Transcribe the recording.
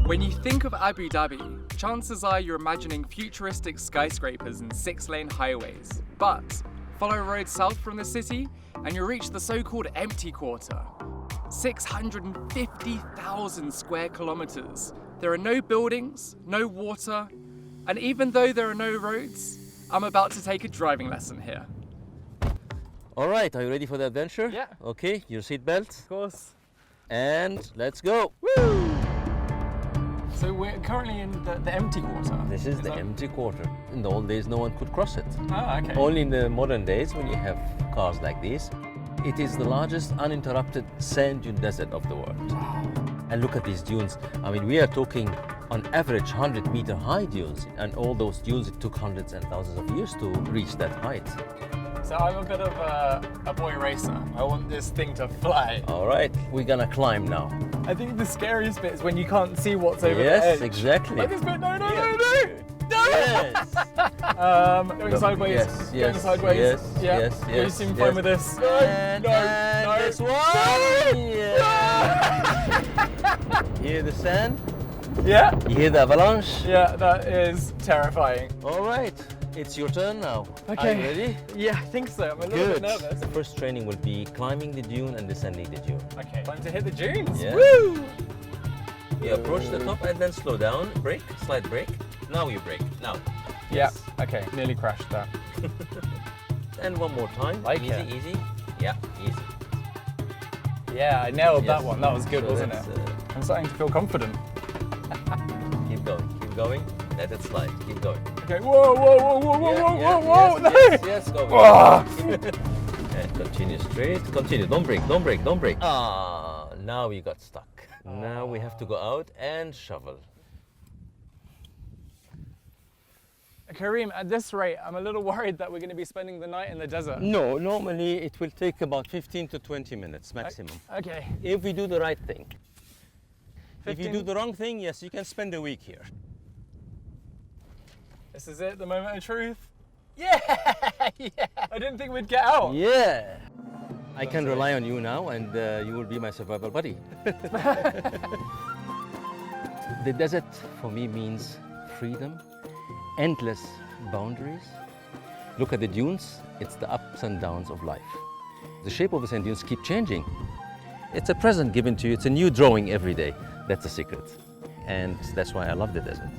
When you think of Abu Dhabi, chances are you're imagining futuristic skyscrapers and 6-lane highways. But follow a road south from the city and you'll reach the so-called empty quarter. 650,000 square kilometers. There are no buildings, no water, and even though there are no roads, I'm about to take a driving lesson here. All right, are you ready for the adventure? Yeah. Okay, your seatbelt. Of course. And let's go. Woo! So we're currently in the empty quarter. This is the empty quarter. In the old days, no one could cross it. Ah, okay. Only in the modern days, when you have cars like these, it is the largest uninterrupted sand dune desert of the world. Wow. And look at these dunes. I mean, we are talking on average 100-meter high dunes, and all those dunes, it took hundreds and thousands of years to reach that height. So I'm a bit of a boy racer. I want this thing to fly. All right, we're gonna climb now. I think the scariest bit is when you can't see what's over the edge. Yes, exactly. Like this bit, no. Yes. Going sideways. Yes, Going sideways. yes, Yeah. yes, You yes, seem yes. fine with this. And No. this one. Yeah. You hear the sand? Yeah. You hear the avalanche? Yeah, that is terrifying. All right, it's your turn now. Okay. Are you ready? Yeah, I think so. I'm a little bit nervous. The first training will be climbing the dune and descending the dune. Okay, time to hit the dunes. Yeah. Woo! You approach the top and then slow down. Brake, slide brake. Now you brake. Now. Yeah. Okay, nearly crashed that. And one more time. Like easy, it. easy. Yeah, easy. Yeah, I nailed that Yes. one. That was good, So wasn't it? that's, I'm starting to feel confident. Keep going. Let it slide. Keep going. Okay. Whoa! Yes, No! yes, go. Ah! And continue straight. Continue. Don't brake. Ah, now you got stuck. Now we have to go out and shovel. Karim, at this rate, I'm a little worried that we're going to be spending the night in the desert. No, normally it will take about 15 to 20 minutes maximum. Okay. If we do the right thing. If 15 you do the wrong thing, yes, you can spend a week here. This is it, the moment of truth. Yeah! Yeah! I didn't think we'd get out. Yeah! I can rely on you now, and you will be my survival buddy. The desert for me means freedom, endless boundaries. Look at the dunes, it's the ups and downs of life. The shape of the sand dunes keep changing. It's a present given to you, it's a new drawing every day. That's the secret. And that's why I love the desert.